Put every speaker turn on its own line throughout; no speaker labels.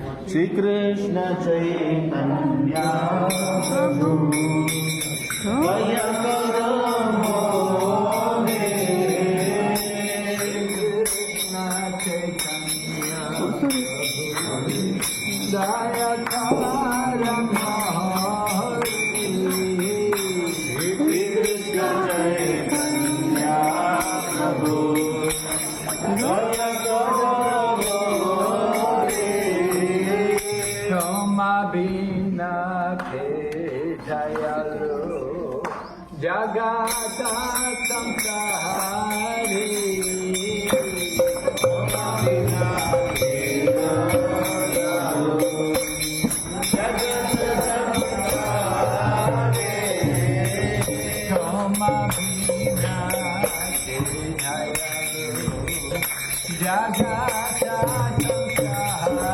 Shri Krishna Chaitanya Prabhu Jaya Gaura Krishna Chaitanya Jaya Gaura Krishna Chaitanya Prabhu Jaya Bina ke jayalu jagata samsari Bina ke jayalu jagata samsari Shoma Bina ke jayalu jagata samsari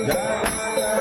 Jai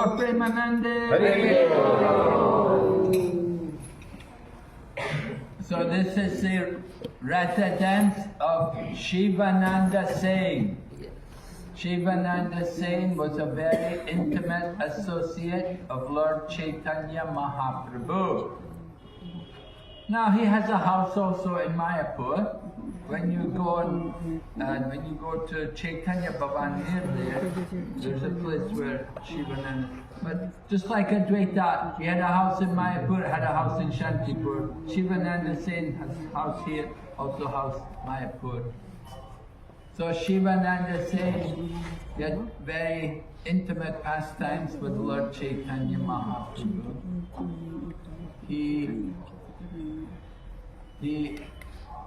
Gaura Premanande. So this is the residence of Shivananda Sen. Shivananda Sen was a very intimate associate of Lord Chaitanya Mahaprabhu. Now he has a house also in Mayapur. When you go to Chaitanya Bhavan near there, there's a place where Shivananda. But just like Advaita, he had a house in Mayapur, had a house in Shantipur. Shivananda Sen has a house here, also house Mayapur. So Shivananda Sen had very intimate pastimes with Lord Chaitanya Mahaprabhu. He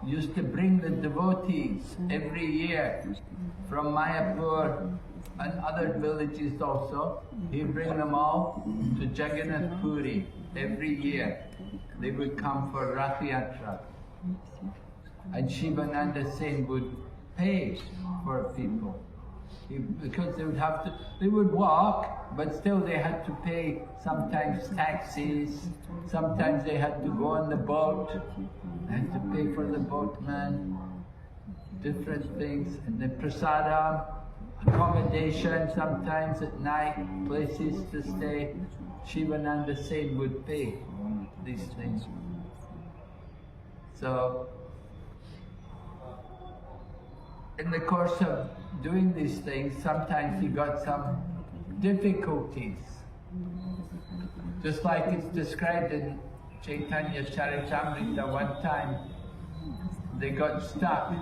used to bring the devotees every year from Mayapur and other villages also. He'd bring them all to Jagannath Puri every year. They would come for Rath Yatra. And Shivananda Sen would pay for people. Because they would walk, but still they had to pay sometimes taxis, sometimes they had to go on the boat, they had to pay for the boatman, different things, and the prasadam, accommodation sometimes at night, places to stay. Shivananda Sen would pay these things. So, in the course of doing these things, sometimes he got some difficulties. Just like it's described in Chaitanya Charitamrita, one time they got stuck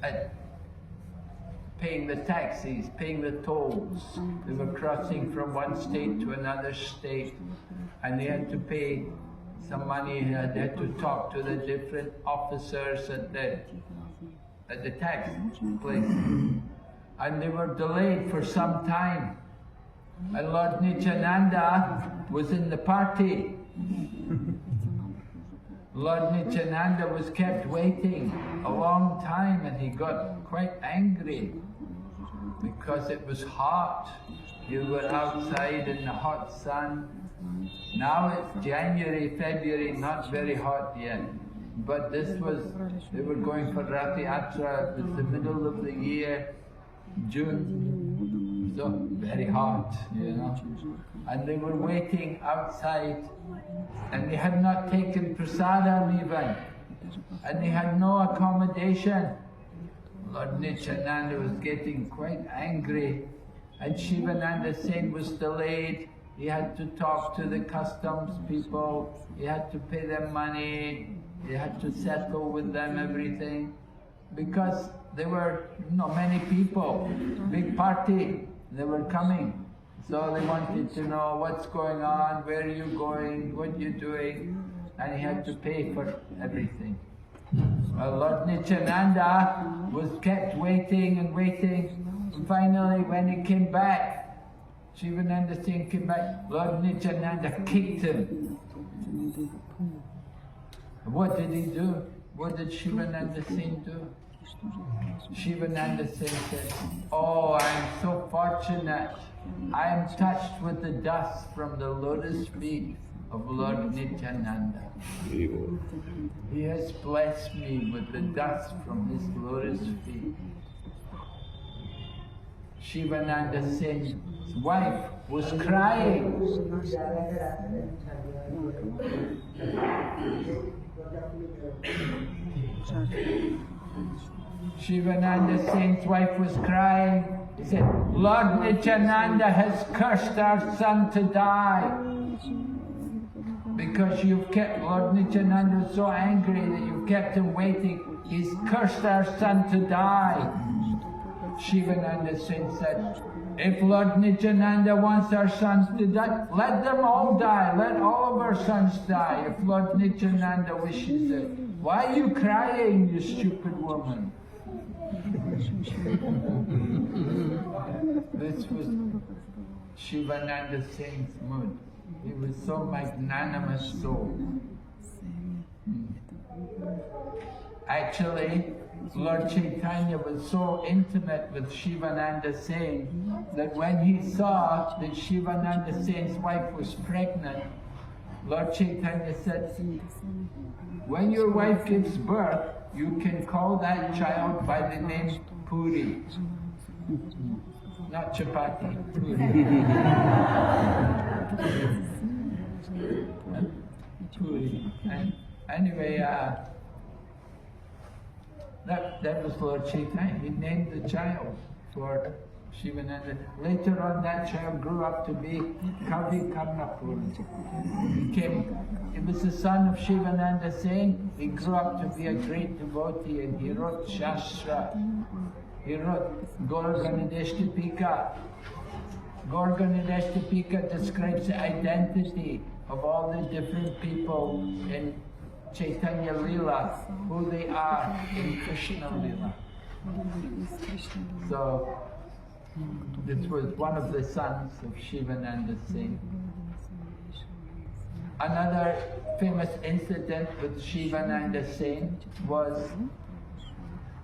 at paying the taxis, paying the tolls. They were crossing from one state to another state and they had to pay some money, they had to talk to the different officers at the tax place. And they were delayed for some time. And Lord Nityananda was in the party. Lord Nityananda was kept waiting a long time and he got quite angry because it was hot. You were outside in the hot sun. Now it's January, February, not very hot yet. But this was, they were going for Rath Yatra, it was the middle of the year, June, so very hot, you know. And they were waiting outside and they had not taken prasadam even, and they had no accommodation. Lord Nityananda was getting quite angry and Shivananda Sen was delayed. He had to talk to the customs people, he had to pay them money, he had to settle with them everything, because there were many people, big party, they were coming. So they wanted to know what's going on, where are you going, what you're doing, and he had to pay for everything. Well, Lord Nityananda was kept waiting and waiting, and finally when he came back, Shivananda Sen came back, Lord Nityananda kicked him. What did he do? What did Shivananda Sen do? Shivananda Sen said, oh, I am so fortunate. I am touched with the dust from the lotus feet of Lord Nityananda. He has blessed me with the dust from his lotus feet. Shivananda Sen's wife was crying. Shivananda Sen's wife was crying. He said, Lord Nityananda has cursed our son to die. Because you've kept, Lord Nityananda was so angry that you've kept him waiting. He's cursed our son to die. Shivananda Sen said, if Lord Nityananda wants our sons to die, let them all die. Let all of our sons die if Lord Nityananda wishes it. Why are you crying, you stupid woman? This was Shivananda Sen's mood. He was so magnanimous soul. Actually, Lord Chaitanya was so intimate with Shivananda Sen that when he saw that Shivananda Sen's wife was pregnant, Lord Chaitanya said, when your wife gives birth, you can call that child by the name Puri. Not chapati, Puri. Puri. And anyway, that was Lord Chaitanya. He named the child for Shivananda. Later on, that child grew up to be Kavi Karnapur. He was the son of Shivananda Sen. He grew up to be a great devotee, and he wrote Shastra. He wrote Gaura. Gaura describes the identity of all the different people in Chaitanya Lila, who they are in Krishna Lila. So, this was one of the sons of Shivananda Sen. Another famous incident with Shivananda Sen was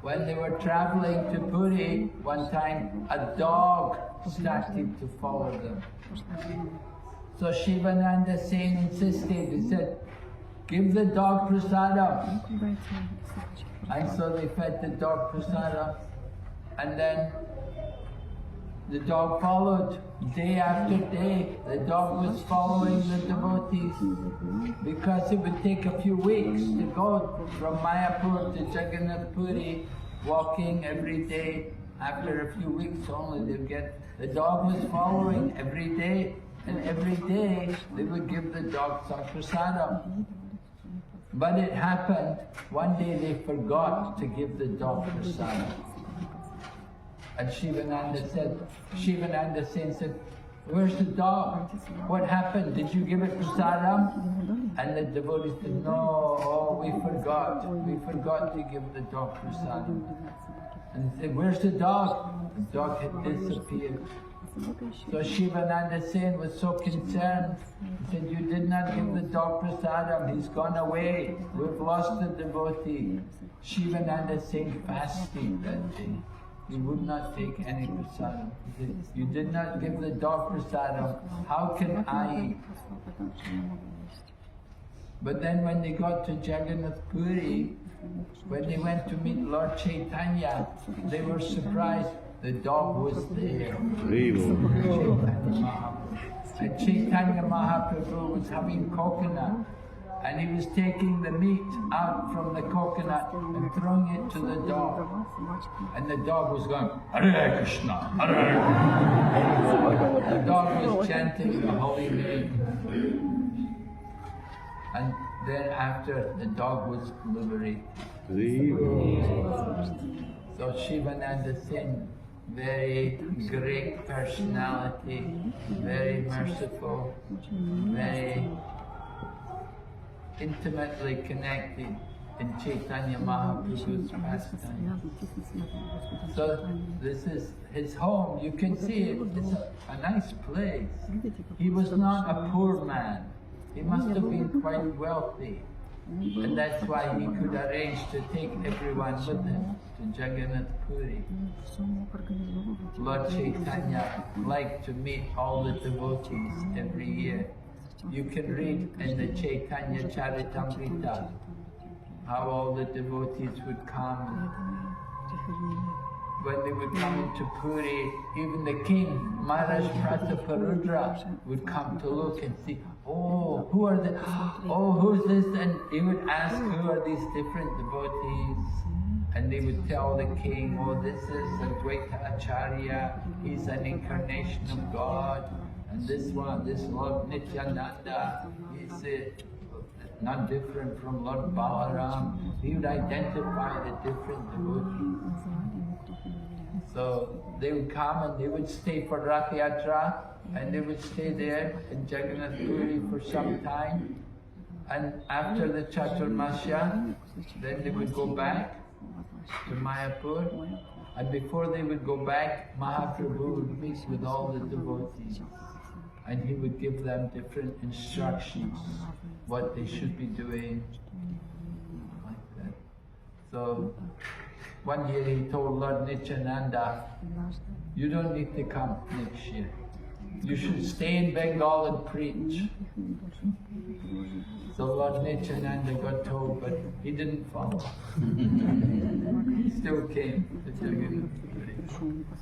when they were traveling to Puri. One time a dog started to follow them. So Shivananda Sen insisted, he said, give the dog prasadam. And so they fed the dog prasadam, and then the dog followed. Day after day, the dog was following the devotees, because it would take a few weeks to go from Mayapur to Jagannath Puri, walking every day. After a few weeks only, they'd get, the dog was following every day, and every day they would give the dog some prasadam. But it happened, one day they forgot to give the dog prasadam. And Shivananda Sen said, where's the dog? What happened? Did you give it prasadam? And the devotee said, no, we forgot. We forgot to give the dog prasadam. And he said, where's the dog? The dog had disappeared. So Shivananda Sen was so concerned. He said, you did not give the dog prasadam, he's gone away. We've lost the devotee. Shivananda Sen fasted that day. He would not take any prasadam. He said, you did not give the dog prasadam, how can I eat? But then when they got to Jagannath Puri, when they went to meet Lord Chaitanya, they were surprised. The dog was there. And Chaitanya Mahaprabhu was having coconut, and he was taking the meat out from the coconut and throwing it to the dog. And the dog was going, Hare Krishna, Hare Krishna. The dog was chanting the holy name. And then after, the dog was liberated. So Shivananda Sen, very great personality, very merciful, very intimately connected in Chaitanya Mahaprabhu's pastime. So this is his home, you can see it, it's a nice place. He was not a poor man, he must have been quite wealthy. And that's why he could arrange to take everyone with him to Jagannath Puri. Lord Chaitanya liked to meet all the devotees every year. You can read in the Chaitanya Charitamrita how all the devotees would come. When they would come into Puri, even the king, Maharaj Prataparudra, would come to look and see, oh, who are the, oh, who's this? And he would ask, who are these different devotees? And they would tell the king, oh, this is Advaita Acharya, he's an incarnation of God. And this one, this Lord Nityananda, he's not different from Lord Balaram. He would identify the different devotees. So they would come and they would stay for Rath Yatra, and they would stay there in Jagannath Puri for some time. And after the Chaturmasya, then they would go back to Mayapur. And before they would go back, Mahaprabhu would meet with all the devotees. And he would give them different instructions, what they should be doing, like that. So, one year he told Lord Nityananda You don't need to come next year. You should stay in Bengal and preach. So Lord Nityananda got told, but he didn't follow. He still came to Jagannath.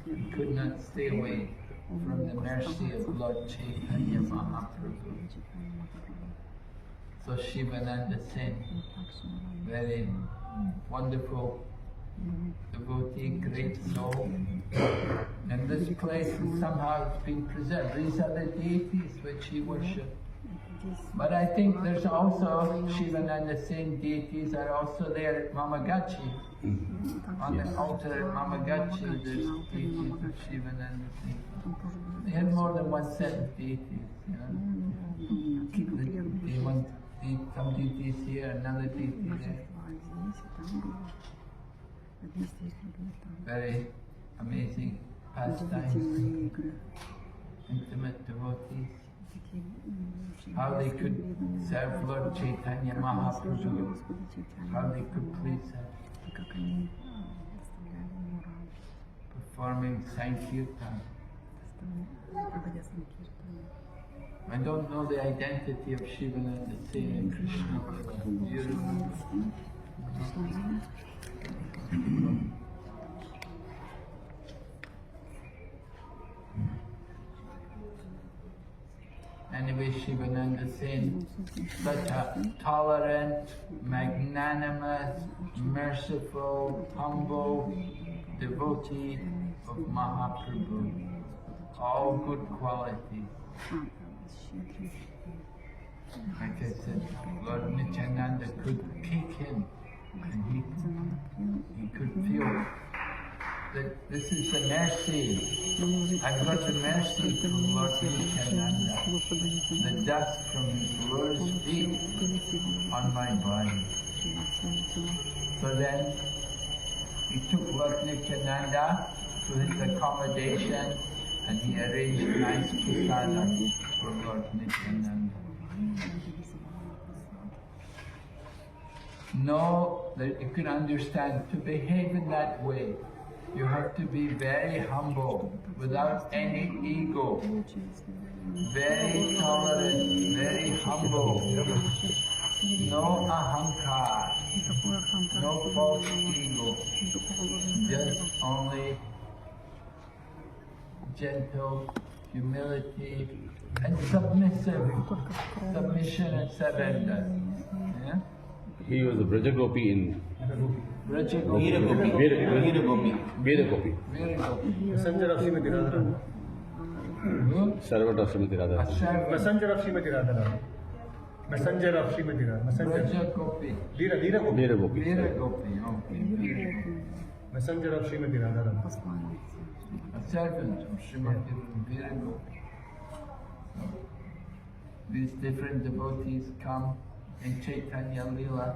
He could not stay away from the mercy of Lord Chaitanya Mahaprabhu. So Shivananda Sen, very wonderful devotee, great soul. And this place is somehow been preserved. These are the deities which he worshipped. But I think there's also Shivananda Sen deities are also there at Mamagachi. On the altar at Mamagachi, there's deities of Shivananda Sen. They had more than one set of deities. Some deities here, another deity there. Very amazing pastimes, intimate devotees. How they could serve Lord Chaitanya Mahaprabhu, how they could please him. Performing Sankirtan. I don't know the identity of Shivananda Sen and Krishna. Anyway, Shivananda Sen, such a tolerant, magnanimous, merciful, humble devotee of Mahaprabhu. All good qualities. Like I said, Lord Nityananda could pick him, and he could feel that this is the mercy. I've got the mercy from Lord Nityananda, the dust from his Lord's feet on my body. So then he took Lord Nityananda to his accommodation and he arranged nice prasadam for Lord Nityananda. Know that you can understand, to behave in that way, you have to be very humble, without any ego, very tolerant, very humble, no ahankar, no false ego, just only gentle, humility, and submission and surrender. Yeah?
He was a Brajagopi in
Veeragopi.
Messenger of Srimati Radharani.
Servant of Srimati Radharani.
Messenger of Srimati Radharani. Messenger of Srimati Radharani.
Brajagopi.
Veeragopi.
Okay.
Messenger of Srimati Radharani.
A servant of Srimati Veeragopi. These different devotees come in Chaitanya Lila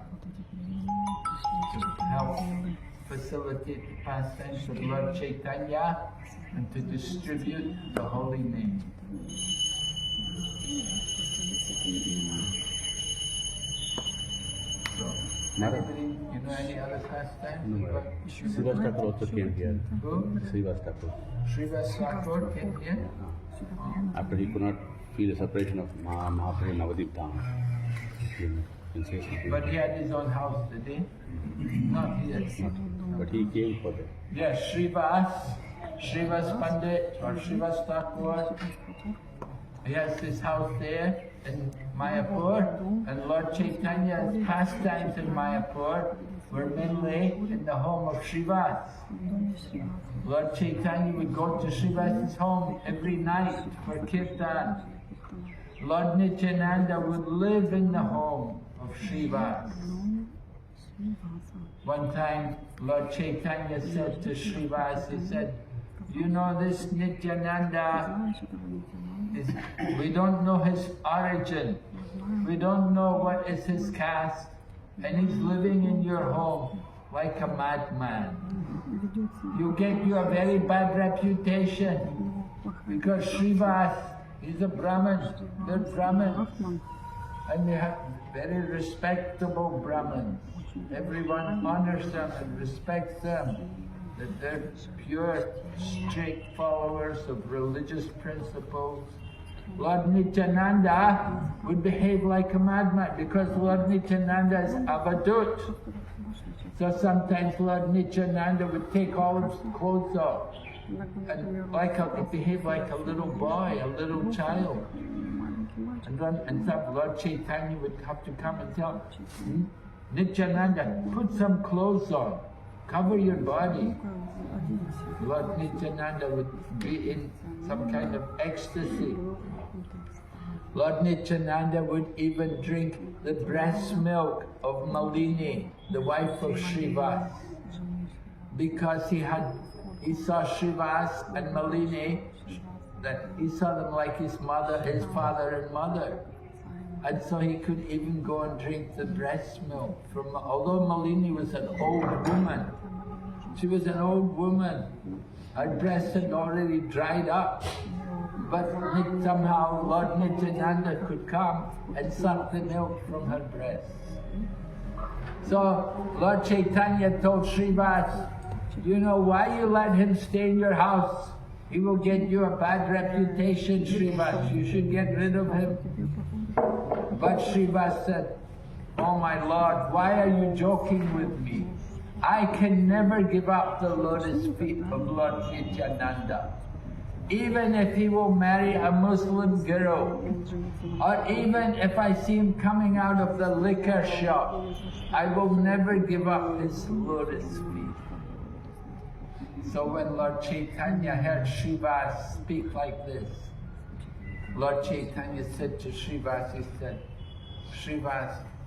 to help facilitate the pastimes of Lord Chaitanya and to distribute the holy name. So, anybody, you know any other pastimes?
Srivas Thakur also came here.
Who?
Srivas Thakur.
Srivas Thakur came here?
After he could not feel the separation of Mahaprabhu Navadip Dham.
But he had his own house today? Not here.
But he came for that.
Yes, Srivas Pandit or Srivas Thakur. He has his house there in Mayapur, and Lord Chaitanya's pastimes in Mayapur were mainly in the home of Srivas. Lord Chaitanya would go to Srivas's home every night for kirtan. Lord Nityananda would live in the home of Srivas. One time, Lord Chaitanya said to Srivas, he said, you know this Nityananda, we don't know his origin, we don't know what is his caste, and he's living in your home like a madman. You get you a very bad reputation, because Srivas, he's a Brahmin, they're Brahmins, and they have very respectable Brahmins. Everyone honors them and respects them. that they're pure, strict followers of religious principles. Lord Nityananda would behave like a madman because Lord Nityananda is avadut. So sometimes Lord Nityananda would take all his clothes off and behave like a little boy, a little child. And some Lord Chaitanya would have to come and tell him, Nityananda, put some clothes on, cover your body. Lord Nityananda would be in some kind of ecstasy. Lord Nityananda would even drink the breast milk of Malini, the wife of Srivas, because he saw Srivas and Malini, that he saw them like his mother, his father and mother. And so he could even go and drink the breast milk from, although Malini was an old woman, she was an old woman, her breast had already dried up, but somehow Lord Nityananda could come and suck the milk from her breast. So Lord Chaitanya told Srivas, you know why you let him stay in your house? He will get you a bad reputation, Srivas. You should get rid of him. But Srivas said, oh my Lord, why are you joking with me? I can never give up the lotus feet of Lord Nityananda. Even if he will marry a Muslim girl, or even if I see him coming out of the liquor shop, I will never give up his lotus feet. So when Lord Chaitanya heard Srivas speak like this, Lord Chaitanya said to Srivas,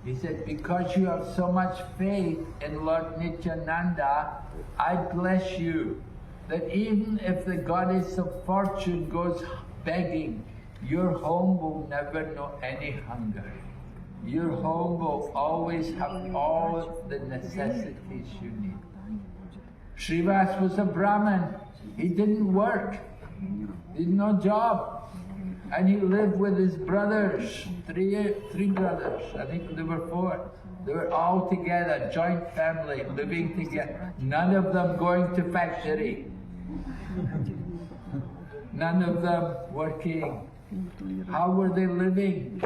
he said, because you have so much faith in Lord Nityananda, I bless you that even if the goddess of fortune goes begging, your home will never know any hunger. Your home will always have all the necessities you need. Srivas was a Brahmin. He didn't work. He had no job. And he lived with his brothers, three brothers, I think there were 4. They were all together, joint family, living together. None of them going to factory. None of them working. How were they living?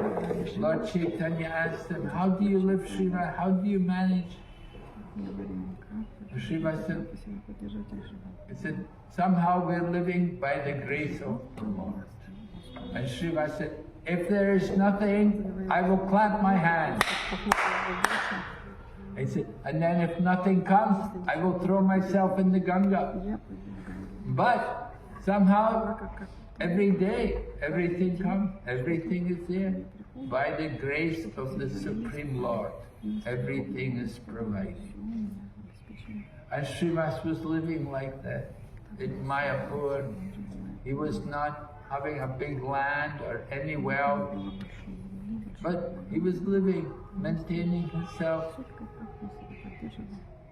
Lord Chaitanya asked them, how do you live, Srivas? How do you manage? Srivas said, somehow we're living by the grace of the Lord. And Srivas said, if there is nothing, I will clap my hands. He said, and then if nothing comes, I will throw myself in the Ganga. But somehow, every day, everything comes, everything is there. By the grace of the Supreme Lord, everything is provided. And Srivas was living like that in Mayapur. He was not having a big land or any wealth, but he was living, maintaining himself.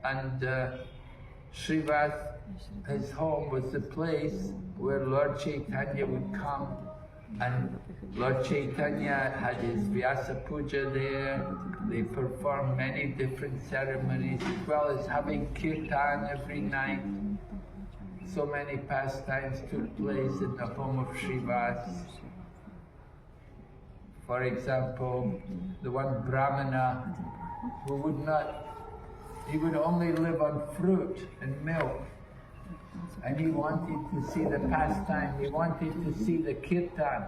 And Srivas, his home was the place where Lord Chaitanya would come, and Lord Chaitanya had his Vyasa Puja there. They performed many different ceremonies, as well as having kirtan every night. So many pastimes took place in the home of Srivas. For example, the one Brahmana who he would only live on fruit and milk. And he wanted to see the pastime, he wanted to see the kirtan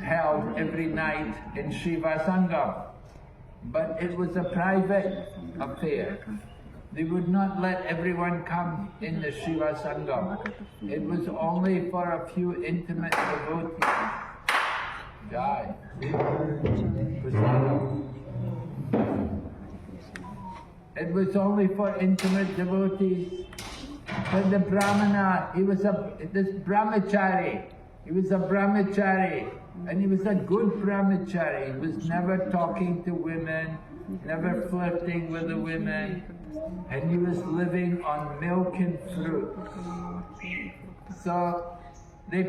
held every night in Srivasangam. But it was a private affair. They would not let everyone come in the Srivasangam. It was only for a few intimate devotees. Jai. It was only for intimate devotees. But the Brahmana, this brahmachari, he was a brahmachari, and he was a good brahmachari. He was never talking to women, never flirting with the women, and he was living on milk and fruit. So he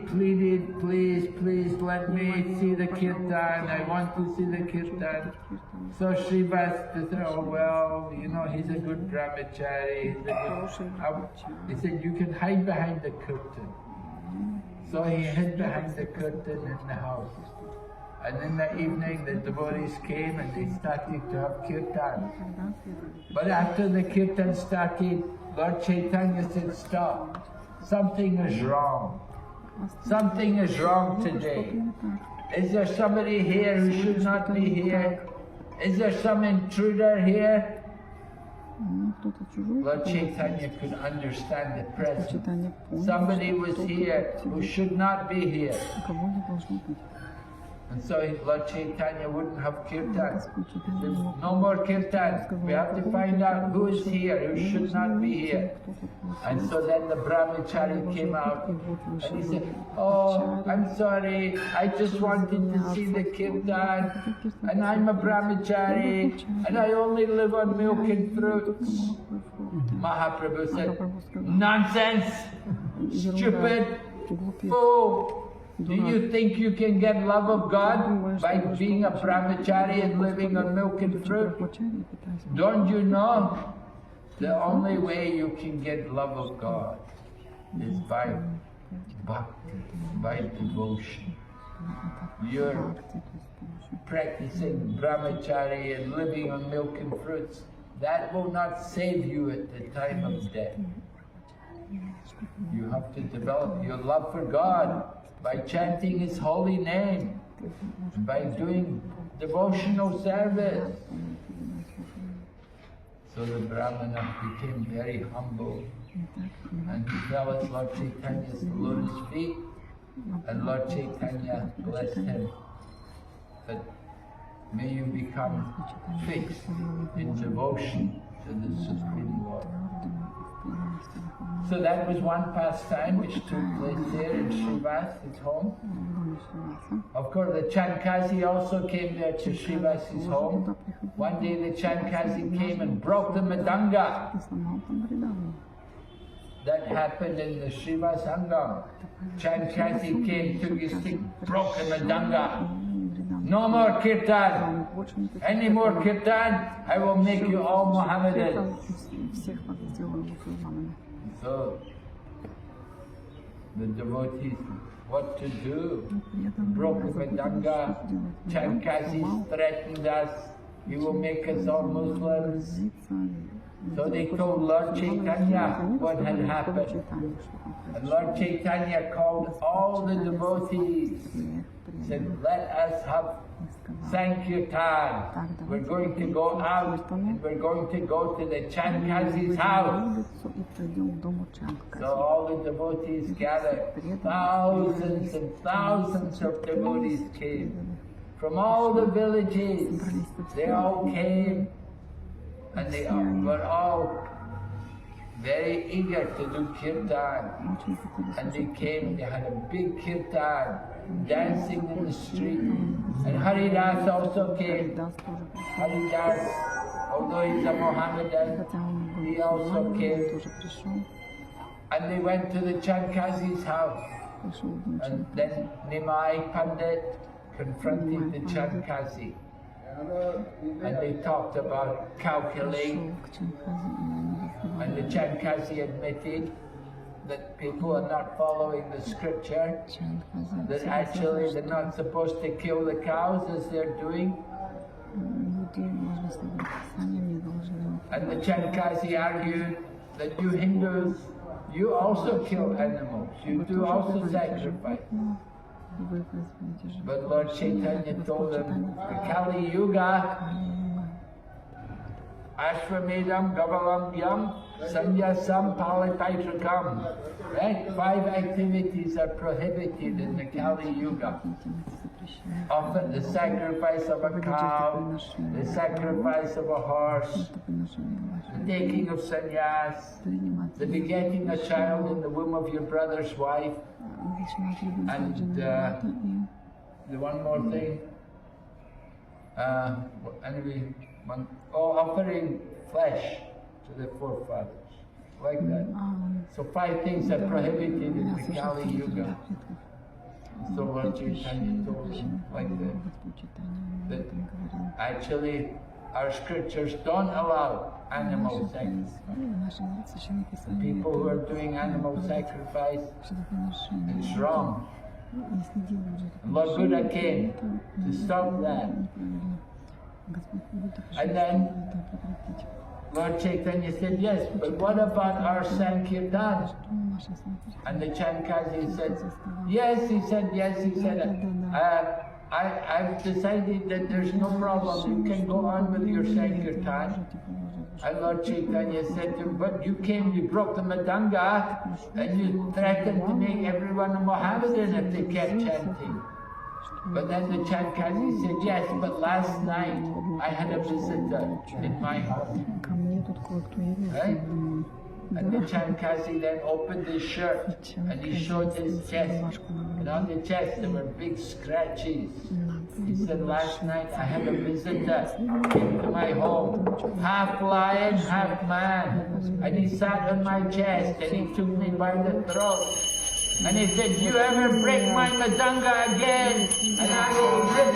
pleaded, please let me see the kirtan, I want to see the kirtan. So Srivas said, oh well, you know, he's a good brahmachari. He said, you can hide behind the curtain. So he hid behind the curtain in the house. And in the evening the devotees came and they started to have kirtan. But after the kirtan started, Lord Chaitanya said, stop. Something is wrong. Something is wrong today. Is there somebody here who should not be here? Is there some intruder here? Lord Chaitanya could understand the presence. Somebody was here who should not be here. And so Lord Chaitanya wouldn't have kirtan. No more kirtan. We have to find out who is here, who should not be here. And so then the brahmachari came out and he said, oh, I'm sorry, I just wanted to see the kirtan and I'm a brahmachari and I only live on milk and fruits. Mahaprabhu said, nonsense, stupid, fool. Do you think you can get love of God by being a brahmachari and living on milk and fruit? Don't you know? The only way you can get love of God is by bhakti, by devotion. You're practicing brahmachari and living on milk and fruits. That will not save you at the time of death. You have to develop your love for God by chanting His holy name, by doing devotional service. So the Brahmana became very humble and he fell at Lord Chaitanya's lotus feet, and Lord Chaitanya blessed him that may you become fixed in devotion to the Supreme Lord. So that was one pastime which took place there in Srivas, his home. Of course, the Chankazi also came there to Srivas' home. One day the Chankazi came and broke the Madanga. That happened in the Srivas Sangam. Chankazi came, took his stick, broke the Madanga. No more kirtan. Any more kirtan, I will make you all Mohammedans. So the devotees, what to do? Broke the Madanga, Chankazi threatened us, he will make us all Muslims. So they told Lord Chaitanya what had happened. And Lord Chaitanya called all the devotees, said, let us have Sankirtan. We're going to go out and we're going to go to the Chankazi's house. So all the devotees gathered, thousands and thousands of devotees came. From all the villages, they all came and they were all very eager to do kirtan. And they came, they had a big kirtan, dancing in the street. And Haridas also came. Haridas, although he's a Mohammedan, he also came. And they went to the Chankazi's house. And then Nimai Pandit confronted the Chankazi. And they talked about calculate. And the Chankazi admitted that people are not following the scripture, that actually they're not supposed to kill the cows as they're doing. And the Chankazi argued that you Hindus, you also kill animals, you do also sacrifice. But Lord Chaitanya told them, the Kali Yuga, Ashvamedam Gavalam Yam Sanyasam Palipaitrikam. Right? 5 activities are prohibited in the Kali Yuga. Often the sacrifice of a cow, the sacrifice of a horse, the taking of sannyas, the begetting a child in the womb of your brother's wife, and the one more thing, offering flesh to the forefathers, like that. So 5 things are prohibited in the Kali Yuga. So Lord Chaitanya told him like that actually our scriptures don't allow animal sacrifice. People who are doing animal sacrifice, it's wrong. And Lord Buddha came to stop that. And then Lord Chaitanya said, yes, but what about our Sankirtan? And the Chankazi said, yes, he said, I've decided that there's no problem, you can go on with your Sankirtan. And Lord Chaitanya said to him, but you came, you broke the Madanga, and you threatened to make everyone a Mohammedan if they kept chanting. But then the Chankazi said, yes, but last night I had a visitor in my home. Right? And the Chankazi then opened his shirt and he showed his chest. And on the chest there were big scratches. He said, last night I had a visitor into my home, half lion, half man. And he sat on my chest and he took me by the throat. And he said, you ever break my Madanga again, and I will rip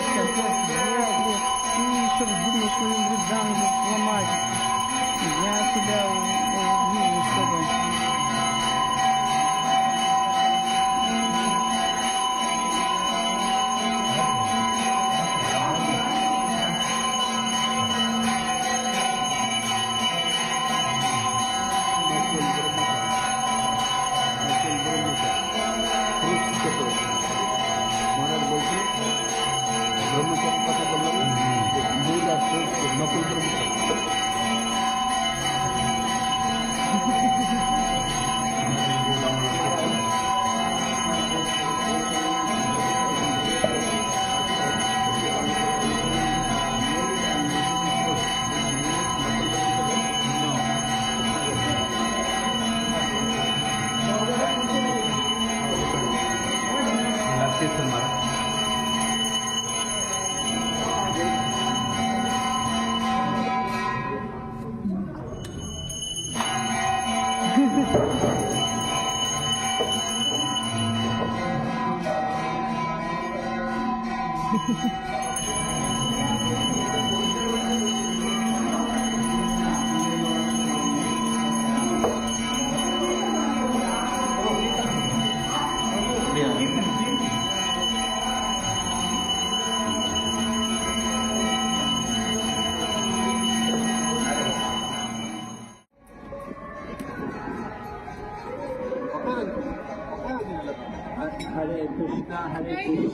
the Hare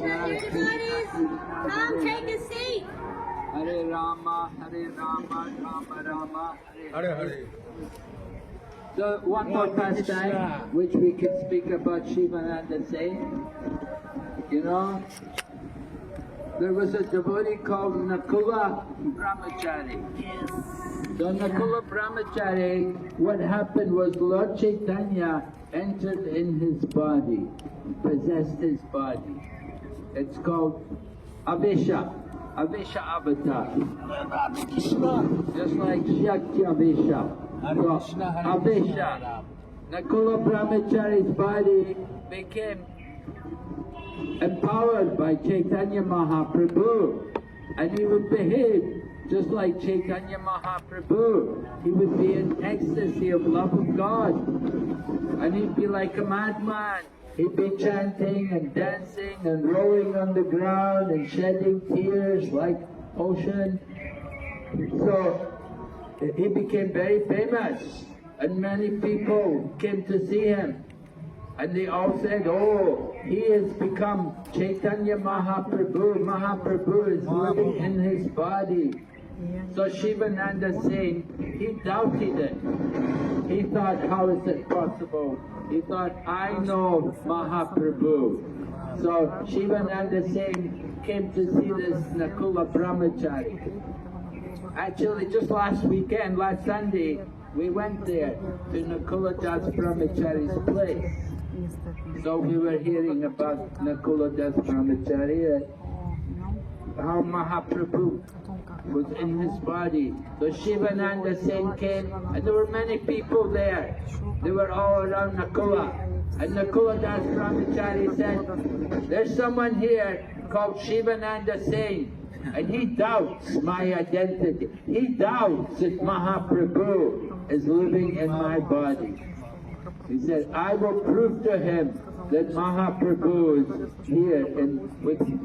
Krishna,
Come take a seat.
Hare Rama, Rama Rama, Hare Hare. So one more pastime which we can speak about Shivananda saying. You know, there was a devotee called Nakula Brahmachari.
Yes.
So Nakula Brahmachari, what happened was Lord Chaitanya entered in his body, possessed his body. It's called Avesha avatar. Just like Shakti Avesha. So, Avesha. Nakula Brahmachari's body became empowered by Chaitanya Mahaprabhu, and he would behave just like Chaitanya Mahaprabhu. He would be in ecstasy of love of God, and he'd be like a madman. He'd be chanting and dancing and rolling on the ground and shedding tears like ocean. So he became very famous, and many people came to see him. And they all said, oh, he has become Chaitanya Mahaprabhu. Mahaprabhu is living in his body. So Shivananda saying, he doubted it. He thought, how is it possible? He thought, I know Mahaprabhu. So Shivananda saying came to see this Nakula Brahmachari. Actually, just last weekend, last Sunday, we went there to Nakula Das Brahmachari's place. So we were hearing about Nakula Das Brahmachari, how Mahaprabhu was in his body. So Shivananda Sen came, and there were many people there. They were all around Nakula. And Nakula Das Brahmachari said, there's someone here called Shivananda Sen, and he doubts my identity. He doubts that Mahaprabhu is living in my body. He said, I will prove to him that Mahaprabhu is here with me.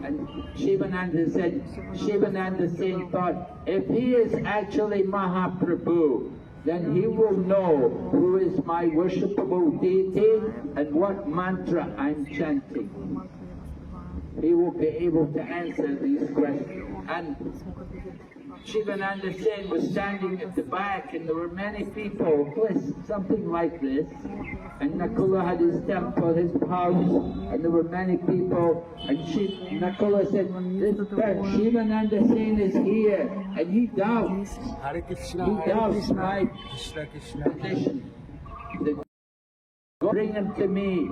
And Shivananda said, Shivananda Sen thought, if he is actually Mahaprabhu, then he will know who is my worshipable deity and what mantra I'm chanting. He will be able to answer these questions. And Shivananda Sen was standing at the back, and there were many people, something like this. And Nakula had his temple, his house, and there were many people. And Nakula said, this Shivananda Sen is here, and he doubts. He doubts my position. Bring him to me.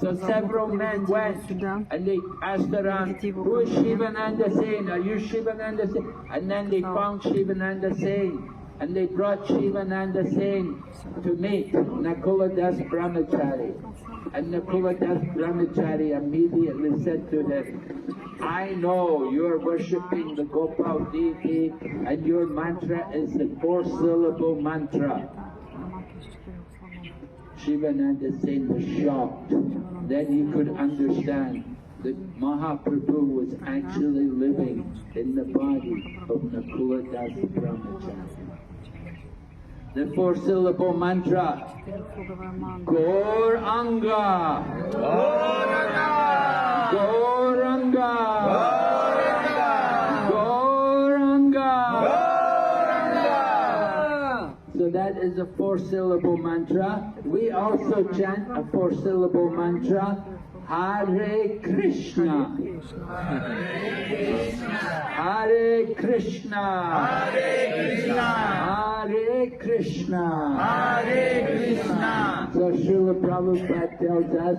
So several men went and they asked around, who is Shivananda Sen? Are you Shivananda Sen? And then they found Shivananda Sen, and they brought Shivananda Sen to meet Nakula Das Brahmachari. And Nakula Das Brahmachari immediately said to him, I know you're worshipping the Gopal deity, and your mantra is the 4-syllable mantra. Shivananda Sen was shocked. Then he could understand that Mahaprabhu was actually living in the body of Nakula Das Brahmachari. The 4-syllable mantra, Gauranga, Gauranga, Gauranga, Gauranga. So that is a 4-syllable mantra. We also chant a 4-syllable mantra, Hare Krishna, Hare Krishna, Hare Krishna, Hare Krishna, Hare Krishna. So Srila Prabhupada tells us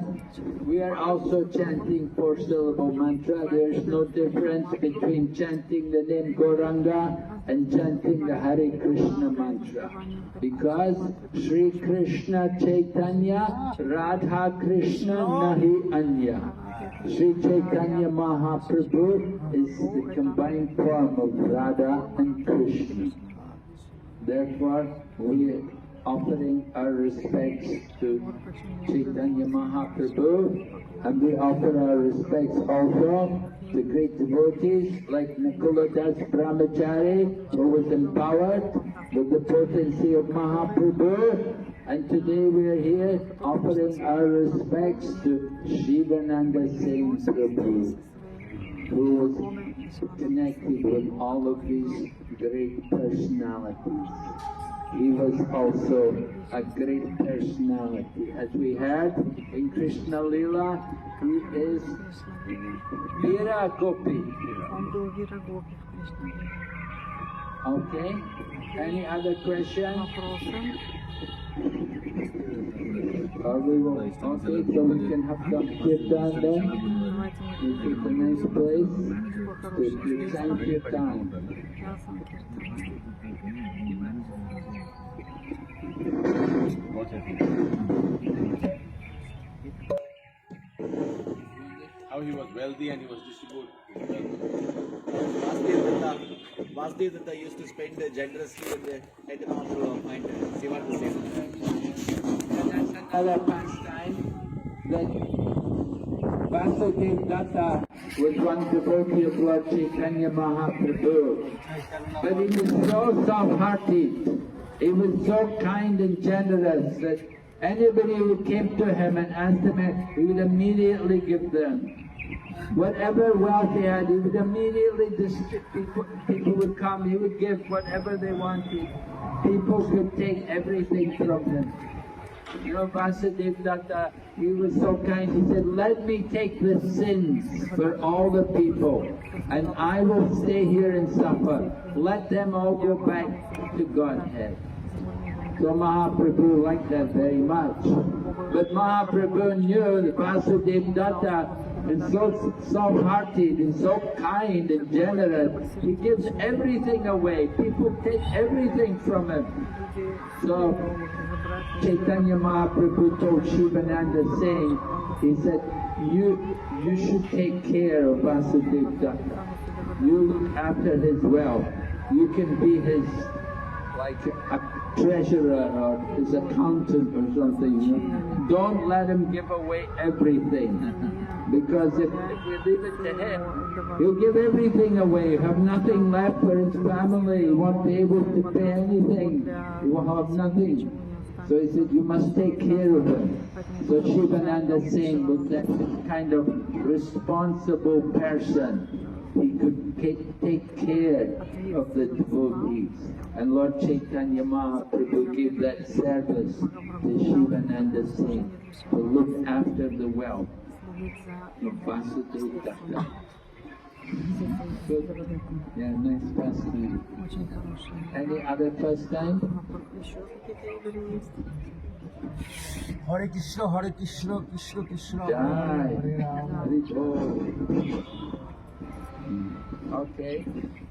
we are also chanting 4-syllable mantra. There is no difference between chanting the name Gauranga and chanting the Hare Krishna mantra, because Sri Krishna Chaitanya Radha Krishna Nahi Anya. Sri Chaitanya Mahaprabhu is the combined form of Radha and Krishna. Therefore, we are offering our respects to Chaitanya Mahaprabhu, and we offer our respects also to great devotees like Nakula Das Brahmachari, who was empowered with the potency of Mahaprabhu. And today we are here offering our respects to Shivananda Sen Prabhu, who was connected with all of these great personalities. He was also a great personality. As we heard in Krishna Lila, he is Vira Gopi. Okay, any other question? We will, okay, so we can have some kirtan then. This is a nice place to chant kirtan.
How he was wealthy and he was distributed.
Vasudev Datta used to spend generously with the economical mind. See what to say.
And that's another pastime that Vasudev Datta was one devotee of Lord Chaitanya Mahaprabhu. But he was so soft-hearted, he was so kind and generous that anybody who came to him and asked him, he would immediately give them. Whatever wealth he had, he would immediately distribute. People would come, he would give whatever they wanted. People could take everything from him. You know, Vasudev Datta, he was so kind, he said, let me take the sins for all the people, and I will stay here and suffer. Let them all go back to Godhead. So Mahaprabhu liked that very much. But Mahaprabhu knew that Vasudev Datta and so soft-hearted and so kind and generous. He gives everything away. People take everything from him. So Chaitanya Mahaprabhu told Shivananda saying, he said, you should take care of Vasudeva. You look after his wealth. You can be his, like a treasurer or his accountant or something. You know? Don't let him give away everything. Because if we leave it to him, he'll give everything away. He'll have nothing left for his family. He won't be able to pay anything. He will have nothing. So he said, you must take care of him. So Shivananda Singh was that kind of responsible person. He could take care of the devotees. And Lord Chaitanya Mahaprabhu gave that service to Shivananda Singh to look after the wealth of Vasudeva. Good. Yeah, nice pastime. Any other pastime?
Hare Krishna, Krishna Krishna,
Jai.
Hare Rama.
Hari Bol. Okay.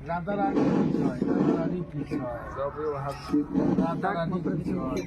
Radha Rani ki joy, Radha Rani ki joy.
So we will have Kirtan.
Radha Rani ki joy.